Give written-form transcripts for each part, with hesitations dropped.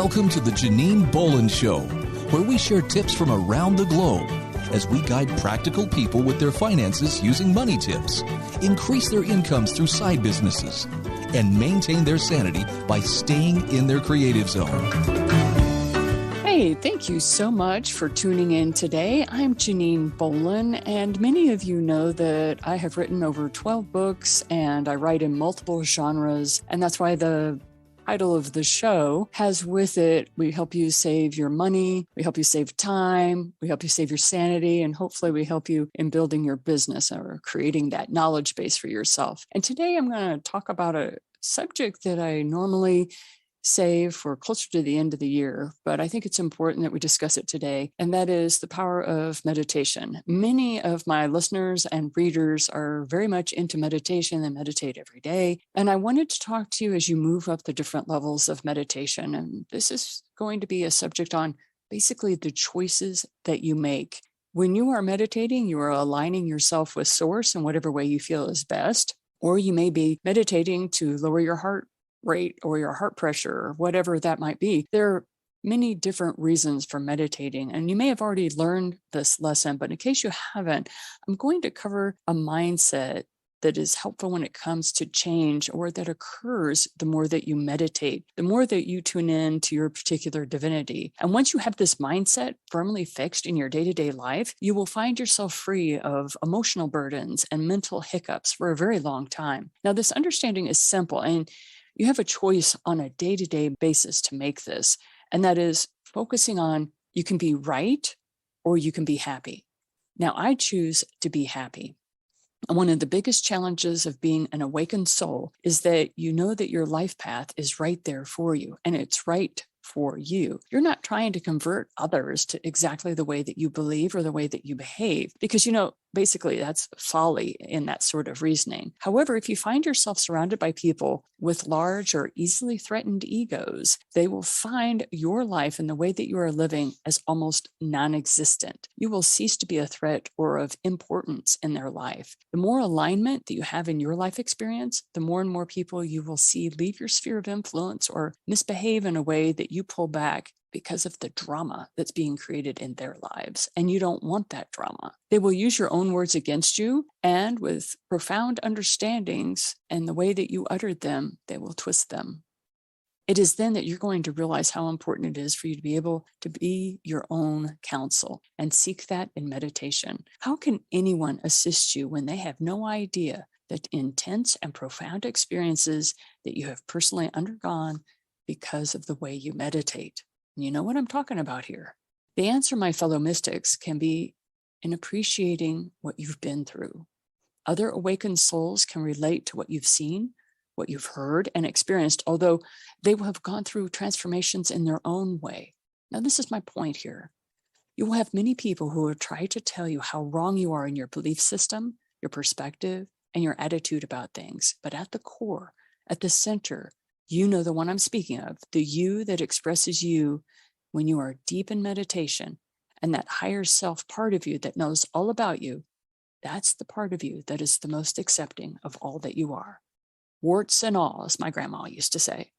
Welcome to the Janine Bolon Show, where we share tips from around the globe as we guide practical people with their finances using money tips, increase their incomes through side businesses, and maintain their sanity by staying in their creative zone. Hey, thank you so much for tuning in today. I'm Janine Bolon, and many of you know that I have written over 12 books and I write in multiple genres, and that's why the title of the show has with it, we help you save your money, we help you save time, we help you save your sanity, and hopefully we help you in building your business or creating that knowledge base for yourself. And today I'm going to talk about a subject that I normally save for closer to the end of the year, but I think it's important that we discuss it today, and that is the power of meditation. Many of my listeners and readers are very much into meditation. They meditate every day, and I wanted to talk to you as you move up the different levels of meditation, and this is going to be a subject on basically the choices that you make. When you are meditating, you are aligning yourself with Source in whatever way you feel is best, or you may be meditating to lower your heart rate or your heart pressure or whatever that might be. There are many different reasons for meditating, and you may have already learned this lesson, but in case you haven't, I'm going to cover a mindset that is helpful when it comes to change, or that occurs the more that you meditate, the more that you tune in to your particular divinity. And once you have this mindset firmly fixed in your day-to-day life, you will find yourself free of emotional burdens and mental hiccups for a very long time. Now, this understanding is simple, and you have a choice on a day-to-day basis to make this, and that is focusing on you can be right or you can be happy. Now, I choose to be happy. And one of the biggest challenges of being an awakened soul is that you know that your life path is right there for you, and it's right for you. You're not trying to convert others to exactly the way that you believe or the way that you behave, because, basically that's folly in that sort of reasoning. However, if you find yourself surrounded by people with large or easily threatened egos, they will find your life and the way that you are living as almost non-existent. You will cease to be a threat or of importance in their life. The more alignment that you have in your life experience, the more and more people you will see leave your sphere of influence or misbehave in a way that you pull back because of the drama that's being created in their lives. And you don't want that drama. They will use your own words against you, and with profound understandings and the way that you uttered them, they will twist them. It is then that you're going to realize how important it is for you to be able to be your own counsel and seek that in meditation. How can anyone assist you when they have no idea the intense and profound experiences that you have personally undergone because of the way you meditate? You know what I'm talking about here. The answer, my fellow mystics, can be in appreciating what you've been through. Other awakened souls can relate to what you've seen, what you've heard and experienced, although they will have gone through transformations in their own way. Now, this is my point here. You will have many people who will try to tell you how wrong you are in your belief system, your perspective, and your attitude about things. But at the core, at the center, you know the one I'm speaking of, the you that expresses you when you are deep in meditation, and that higher self part of you that knows all about you. That's the part of you that is the most accepting of all that you are. Warts and all, as my grandma used to say.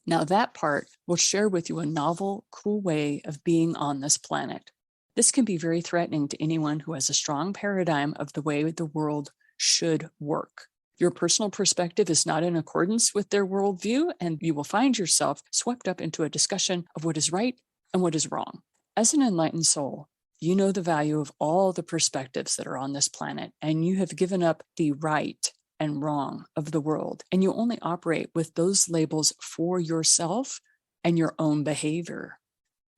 Now that part will share with you a novel, cool way of being on this planet. This can be very threatening to anyone who has a strong paradigm of the way the world should work. Your personal perspective is not in accordance with their worldview, and you will find yourself swept up into a discussion of what is right and what is wrong. As an enlightened soul, you know the value of all the perspectives that are on this planet, and you have given up the right and wrong of the world, and you only operate with those labels for yourself and your own behavior.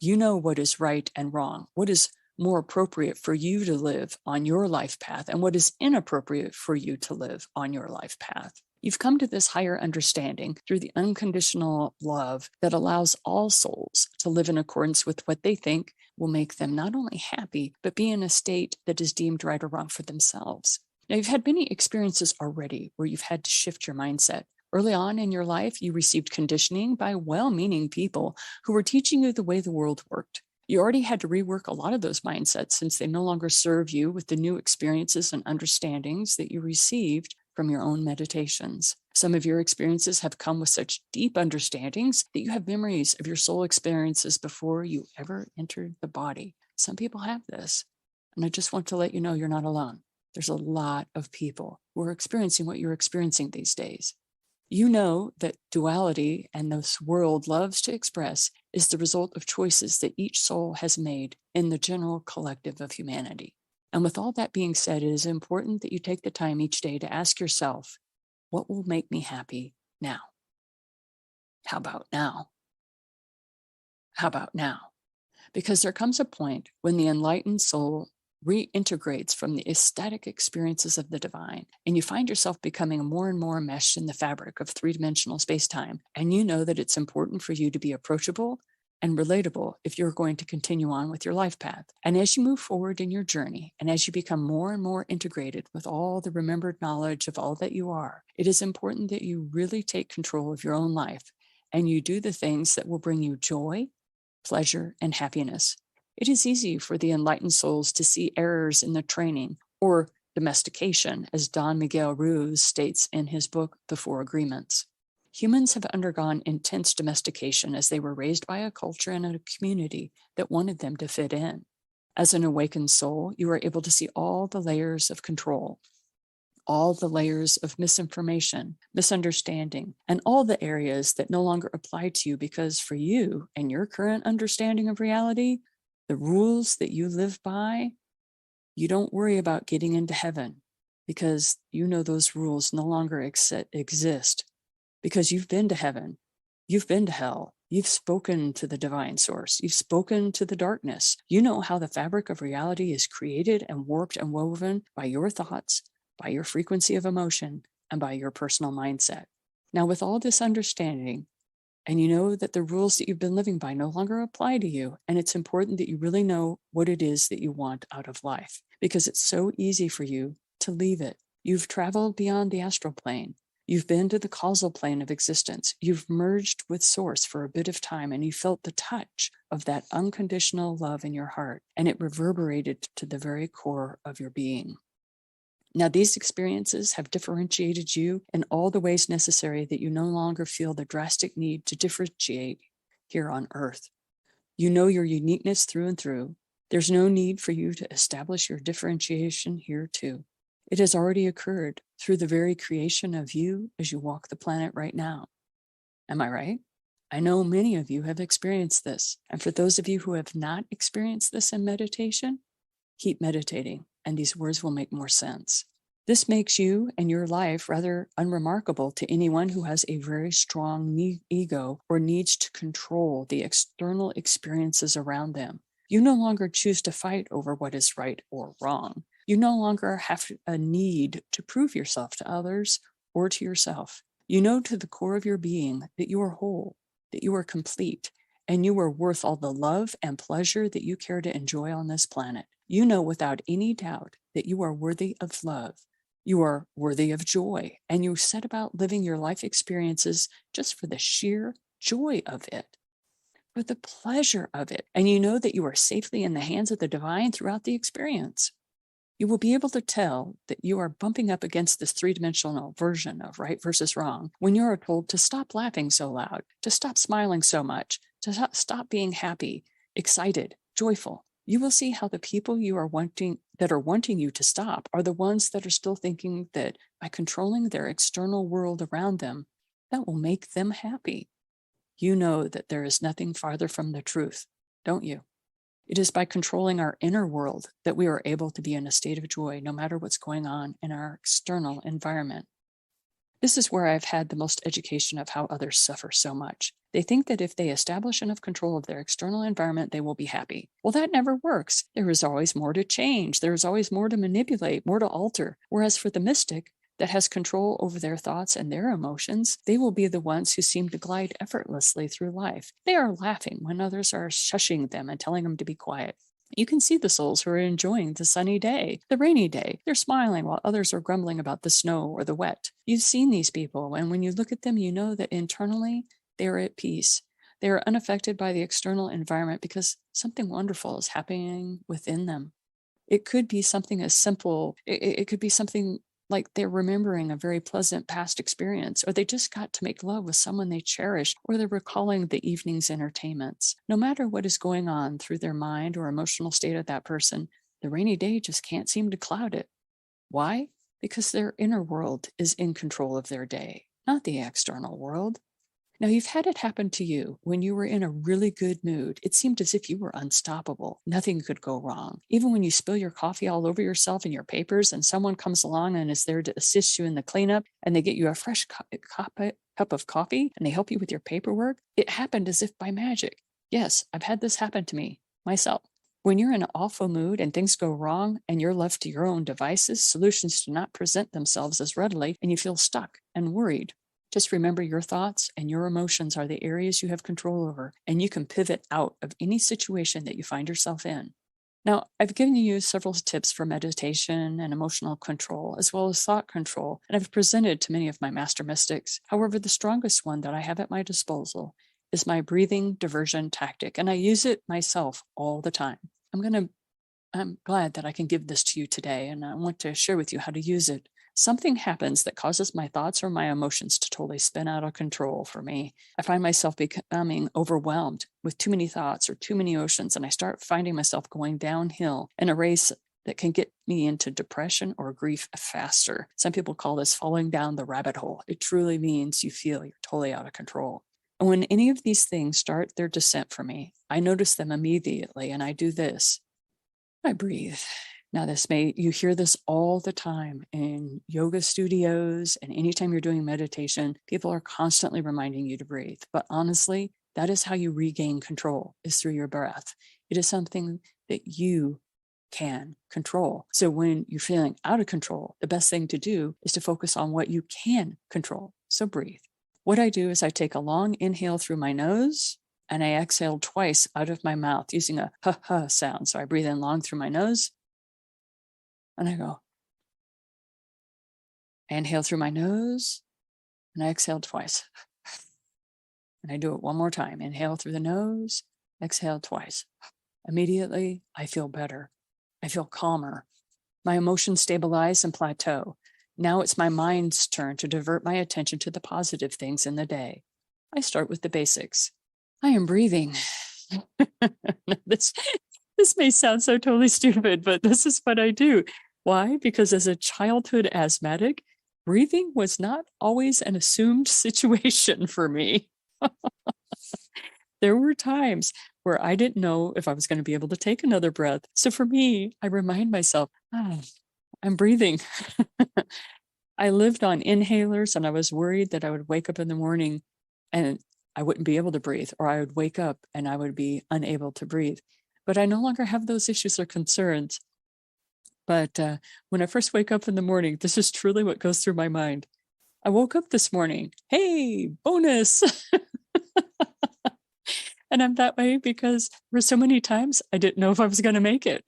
You know what is right and wrong, what is more appropriate for you to live on your life path, and what is inappropriate for you to live on your life path. You've come to this higher understanding through the unconditional love that allows all souls to live in accordance with what they think will make them not only happy, but be in a state that is deemed right or wrong for themselves. Now, you've had many experiences already where you've had to shift your mindset. Early on in your life, you received conditioning by well-meaning people who were teaching you the way the world worked. You already had to rework a lot of those mindsets since they no longer serve you with the new experiences and understandings that you received from your own meditations. Some of your experiences have come with such deep understandings that you have memories of your soul experiences before you ever entered the body. Some people have this. And I just want to let you know you're not alone. There's a lot of people who are experiencing what you're experiencing these days. You know that duality, and this world loves to express, is the result of choices that each soul has made in the general collective of humanity. And with all that being said, it is important that you take the time each day to ask yourself, what will make me happy now? How about now? How about now? Because there comes a point when the enlightened soul reintegrates from the ecstatic experiences of the divine, and you find yourself becoming more and more enmeshed in the fabric of three-dimensional space-time. And you know that it's important for you to be approachable and relatable if you're going to continue on with your life path. And as you move forward in your journey, and as you become more and more integrated with all the remembered knowledge of all that you are, it is important that you really take control of your own life, and you do the things that will bring you joy, pleasure, and happiness. It is easy for the enlightened souls to see errors in the training or domestication, as Don Miguel Ruiz states in his book, The Four Agreements. Humans have undergone intense domestication as they were raised by a culture and a community that wanted them to fit in. As an awakened soul, you are able to see all the layers of control, all the layers of misinformation, misunderstanding, and all the areas that no longer apply to you, because for you and your current understanding of reality, the rules that you live by, you don't worry about getting into heaven because you know those rules no longer exist, because you've been to heaven, you've been to hell, you've spoken to the divine source, you've spoken to the darkness. You know how the fabric of reality is created and warped and woven by your thoughts, by your frequency of emotion, and by your personal mindset. Now, with all this understanding, and you know that the rules that you've been living by no longer apply to you, and it's important that you really know what it is that you want out of life, because it's so easy for you to leave it. You've traveled beyond the astral plane. You've been to the causal plane of existence. You've merged with Source for a bit of time, and you felt the touch of that unconditional love in your heart, and it reverberated to the very core of your being. Now, these experiences have differentiated you in all the ways necessary that you no longer feel the drastic need to differentiate here on Earth. You know your uniqueness through and through. There's no need for you to establish your differentiation here too. It has already occurred through the very creation of you as you walk the planet right now. Am I right? I know many of you have experienced this. And for those of you who have not experienced this in meditation, keep meditating, and these words will make more sense. This makes you and your life rather unremarkable to anyone who has a very strong ego or needs to control the external experiences around them. You no longer choose to fight over what is right or wrong. You no longer have a need to prove yourself to others or to yourself. You know to the core of your being that you are whole, that you are complete, and you are worth all the love and pleasure that you care to enjoy on this planet. You know without any doubt that you are worthy of love. You are worthy of joy, and you set about living your life experiences just for the sheer joy of it, for the pleasure of it. And you know that you are safely in the hands of the divine throughout the experience. You will be able to tell that you are bumping up against this three-dimensional version of right versus wrong when you are told to stop laughing so loud, to stop smiling so much, to stop being happy, excited, joyful. You will see how the people you are wanting you to stop are the ones that are still thinking that by controlling their external world around them, that will make them happy. You know that there is nothing farther from the truth, don't you? It is by controlling our inner world that we are able to be in a state of joy, no matter what's going on in our external environment. This is where I've had the most education of how others suffer so much. They think that if they establish enough control of their external environment, they will be happy. Well, that never works. There is always more to change. There is always more to manipulate, more to alter. Whereas for the mystic that has control over their thoughts and their emotions, they will be the ones who seem to glide effortlessly through life. They are laughing when others are shushing them and telling them to be quiet. You can see the souls who are enjoying the sunny day, the rainy day. They're smiling while others are grumbling about the snow or the wet. You've seen these people, and when you look at them, you know that internally they are at peace. They are unaffected by the external environment because something wonderful is happening within them. It could be something as simple. It could be something like they're remembering a very pleasant past experience, or they just got to make love with someone they cherish, or they're recalling the evening's entertainments. No matter what is going on through their mind or emotional state of that person, the rainy day just can't seem to cloud it. Why? Because their inner world is in control of their day, not the external world. Now, you've had it happen to you when you were in a really good mood. It seemed as if you were unstoppable. Nothing could go wrong. Even when you spill your coffee all over yourself and your papers, and someone comes along and is there to assist you in the cleanup, and they get you a fresh cup of coffee and they help you with your paperwork, it happened as if by magic. Yes, I've had this happen to me myself. When you're in an awful mood and things go wrong and you're left to your own devices, solutions do not present themselves as readily, and you feel stuck and worried. Just remember your thoughts and your emotions are the areas you have control over, and you can pivot out of any situation that you find yourself in. Now, I've given you several tips for meditation and emotional control, as well as thought control, and I've presented to many of my master mystics. However, the strongest one that I have at my disposal is my breathing diversion tactic, and I use it myself all the time. I'm glad that I can give this to you today, and I want to share with you how to use it. Something happens that causes my thoughts or my emotions to totally spin out of control for me. I find myself becoming overwhelmed with too many thoughts or too many oceans, and I start finding myself going downhill in a race that can get me into depression or grief faster. Some people call this falling down the rabbit hole. It truly means you feel you're totally out of control. And when any of these things start their descent for me, I notice them immediately, and I do this. I breathe. Now, you hear this all the time in yoga studios, and anytime you're doing meditation, people are constantly reminding you to breathe. But honestly, that is how you regain control, is through your breath. It is something that you can control. So when you're feeling out of control, the best thing to do is to focus on what you can control. So breathe. What I do is I take a long inhale through my nose, and I exhale twice out of my mouth using a ha-ha sound. So I breathe in long through my nose, and I go. I inhale through my nose, and I exhale twice. And I do it one more time. Inhale through the nose, exhale twice. Immediately, I feel better. I feel calmer. My emotions stabilize and plateau. Now it's my mind's turn to divert my attention to the positive things in the day. I start with the basics. I am breathing. This may sound so totally stupid, but this is what I do. Why? Because as a childhood asthmatic, breathing was not always an assumed situation for me. There were times where I didn't know if I was going to be able to take another breath. So for me, I remind myself, I'm breathing. I lived on inhalers, and I was worried that I would wake up in the morning and I wouldn't be able to breathe, or I would wake up and I would be unable to breathe. But I no longer have those issues or concerns. But when I first wake up in the morning, this is truly what goes through my mind. I woke up this morning. Hey, bonus. And I'm that way because for so many times I didn't know if I was going to make it.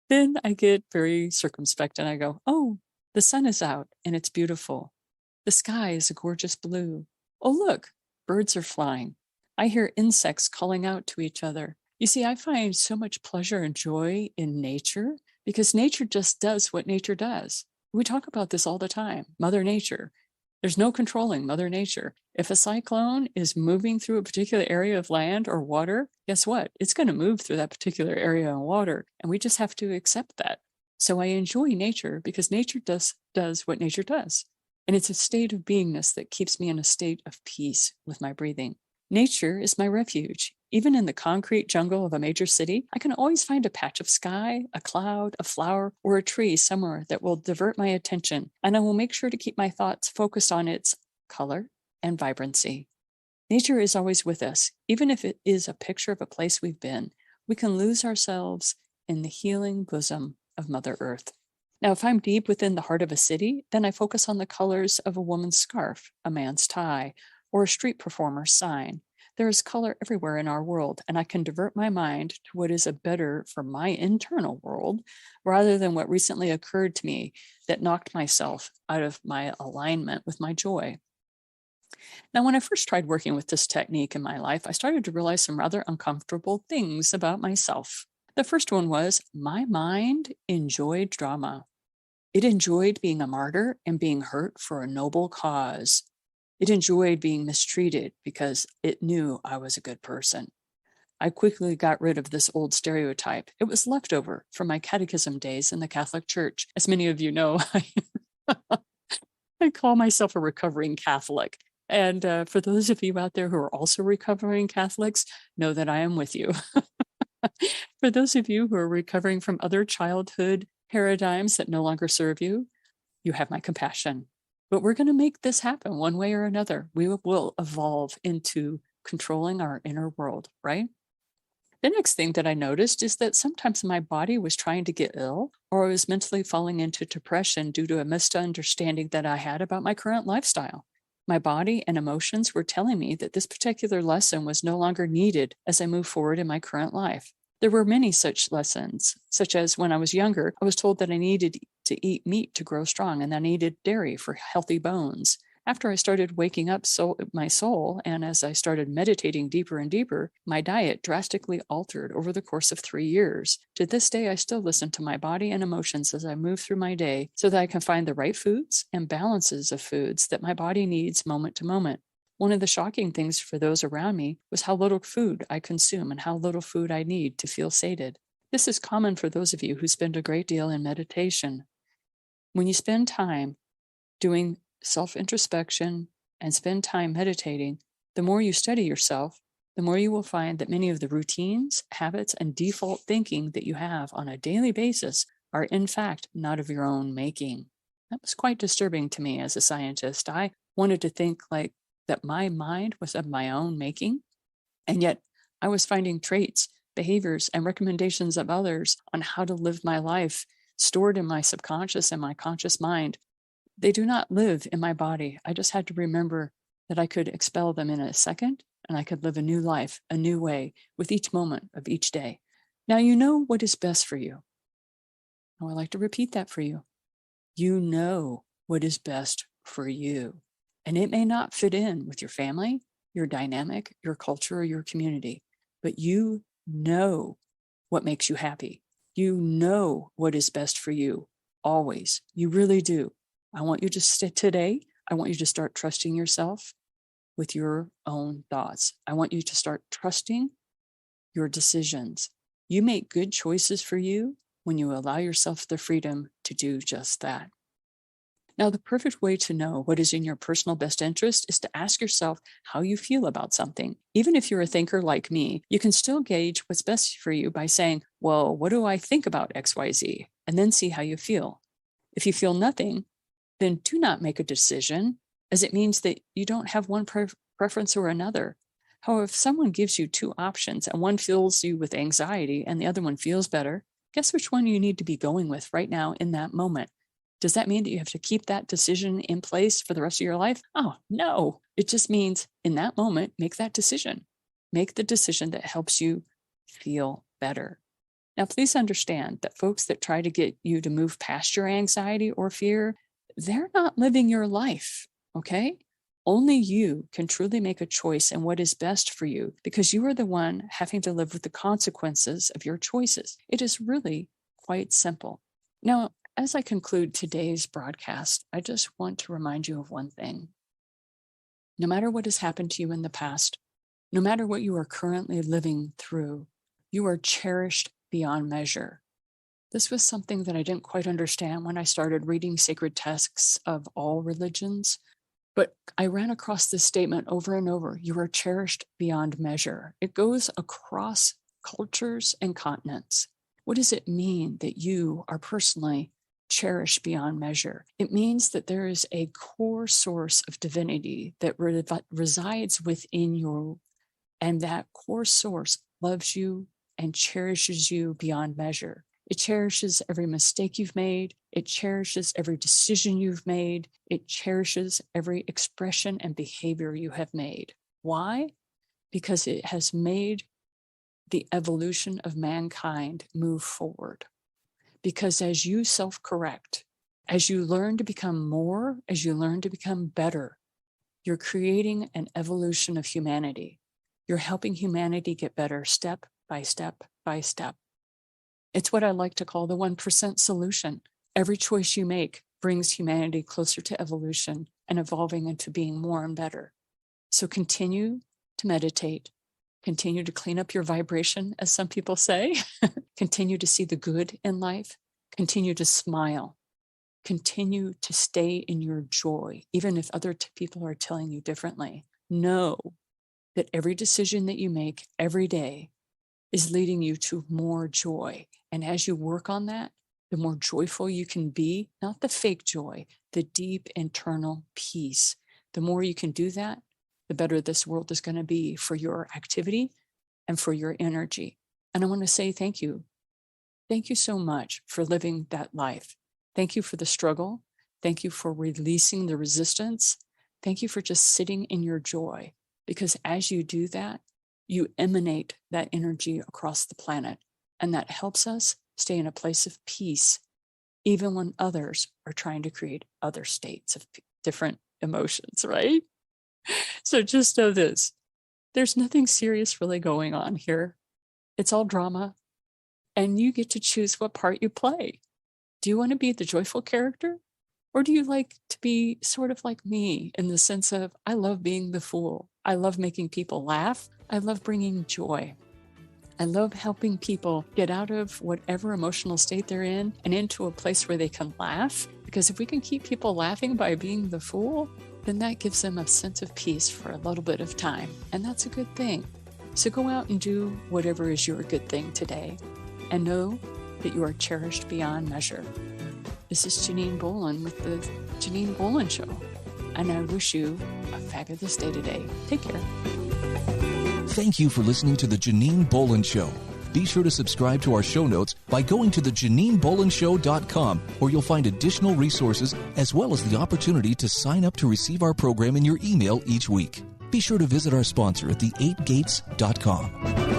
Then I get very circumspect and I go, oh, the sun is out and it's beautiful. The sky is a gorgeous blue. Oh, look, birds are flying. I hear insects calling out to each other. You see, I find so much pleasure and joy in nature because nature just does what nature does. We talk about this all the time, Mother Nature. There's no controlling Mother Nature. If a cyclone is moving through a particular area of land or water, guess what? It's going to move through that particular area of water, and we just have to accept that. So I enjoy nature because nature does what nature does. And it's a state of beingness that keeps me in a state of peace with my breathing. Nature is my refuge. Even in the concrete jungle of a major city, I can always find a patch of sky, a cloud, a flower, or a tree somewhere that will divert my attention, and I will make sure to keep my thoughts focused on its color and vibrancy. Nature is always with us. Even if it is a picture of a place we've been, we can lose ourselves in the healing bosom of Mother Earth. Now, if I'm deep within the heart of a city, then I focus on the colors of a woman's scarf, a man's tie, or a street performer's sign. There is color everywhere in our world, and I can divert my mind to what is a better for my internal world, rather than what recently occurred to me that knocked myself out of my alignment with my joy. Now, when I first tried working with this technique in my life, I started to realize some rather uncomfortable things about myself. The first one was my mind enjoyed drama. It enjoyed being a martyr and being hurt for a noble cause. It enjoyed being mistreated because it knew I was a good person. I quickly got rid of this old stereotype. It was leftover from my catechism days in the Catholic Church. As many of you know, I call myself a recovering Catholic. And for those of you out there who are also recovering Catholics, know that I am with you. For those of you who are recovering from other childhood paradigms that no longer serve you, you have my compassion. But we're going to make this happen one way or another. We will evolve into controlling our inner world, right? The next thing that I noticed is that sometimes my body was trying to get ill, or I was mentally falling into depression due to a misunderstanding that I had about my current lifestyle. My body and emotions were telling me that this particular lesson was no longer needed as I move forward in my current life. There were many such lessons, such as when I was younger, I was told that I needed to eat meat to grow strong and I needed dairy for healthy bones. After I started waking up my soul, and as I started meditating deeper and deeper, my diet drastically altered over the course of 3 years. To this day, I still listen to my body and emotions as I move through my day so that I can find the right foods and balances of foods that my body needs moment to moment. One of the shocking things for those around me was how little food I consume and how little food I need to feel sated. This is common for those of you who spend a great deal in meditation. When you spend time doing self-introspection and spend time meditating, the more you study yourself, the more you will find that many of the routines, habits, and default thinking that you have on a daily basis are in fact not of your own making. That was quite disturbing to me as a scientist. I wanted to think like that my mind was of my own making, and yet I was finding traits, behaviors, and recommendations of others on how to live my life stored in my subconscious and my conscious mind. They do not live in my body. I just had to remember that I could expel them in a second and I could live a new life, a new way with each moment of each day. Now you know what is best for you. Now I like to repeat that for you. You know what is best for you. And it may not fit in with your family, your dynamic, your culture, or your community, but you know what makes you happy. You know what is best for you always. You really do. I want you to today, I want you to start trusting yourself with your own thoughts. I want you to start trusting your decisions. You make good choices for you when you allow yourself the freedom to do just that. Now, the perfect way to know what is in your personal best interest is to ask yourself how you feel about something. Even if you're a thinker like me, you can still gauge what's best for you by saying, well, what do I think about XYZ? And then see how you feel. If you feel nothing, then do not make a decision, as it means that you don't have one preference or another. However, if someone gives you two options and one fills you with anxiety and the other one feels better, guess which one you need to be going with right now in that moment? Does that mean that you have to keep that decision in place for the rest of your life? Oh, no. It just means in that moment, make that decision. Make the decision that helps you feel better. Now, please understand that folks that try to get you to move past your anxiety or fear, they're not living your life, okay? Only you can truly make a choice in what is best for you because you are the one having to live with the consequences of your choices. It is really quite simple. Now, as I conclude today's broadcast, I just want to remind you of one thing. No matter what has happened to you in the past, no matter what you are currently living through, you are cherished beyond measure. This was something that I didn't quite understand when I started reading sacred texts of all religions, but I ran across this statement over and over. You are cherished beyond measure. It goes across cultures and continents. What does it mean that you are personally cherished beyond measure? It means that there is a core source of divinity that resides within you, and that core source loves you and cherishes you beyond measure. It cherishes every mistake you've made. It cherishes every decision you've made. It cherishes every expression and behavior you have made. Why? Because it has made the evolution of mankind move forward. Because as you self-correct, as you learn to become more, as you learn to become better, you're creating an evolution of humanity. You're helping humanity get better step by step by step. It's what I like to call the 1% solution. Every choice you make brings humanity closer to evolution and evolving into being more and better. So continue to meditate, continue to clean up your vibration, as some people say, continue to see the good in life, continue to smile, continue to stay in your joy, even if other people are telling you differently. Know that every decision that you make every day is leading you to more joy. And as you work on that, the more joyful you can be, not the fake joy, the deep internal peace. The more you can do that, the better this world is going to be for your activity and for your energy. And I want to say thank you. Thank you so much for living that life. Thank you for the struggle. Thank you for releasing the resistance. Thank you for just sitting in your joy, because as you do that, you emanate that energy across the planet, and that helps us stay in a place of peace, even when others are trying to create other states of different emotions, right? So just know this, there's nothing serious really going on here. It's all drama, and you get to choose what part you play. Do you want to be the joyful character? Or do you like to be sort of like me in the sense of, I love being the fool. I love making people laugh. I love bringing joy. I love helping people get out of whatever emotional state they're in and into a place where they can laugh. Because if we can keep people laughing by being the fool, then that gives them a sense of peace for a little bit of time. And that's a good thing. So go out and do whatever is your good thing today. And know that you are cherished beyond measure. This is Janine Bolon with the Janine Bolon Show. And I wish you a fabulous day today. Take care. Thank you for listening to the Janine Bolon Show. Be sure to subscribe to our show notes by going to theJanineBolonShow.com, where you'll find additional resources as well as the opportunity to sign up to receive our program in your email each week. Be sure to visit our sponsor at the8gates.com.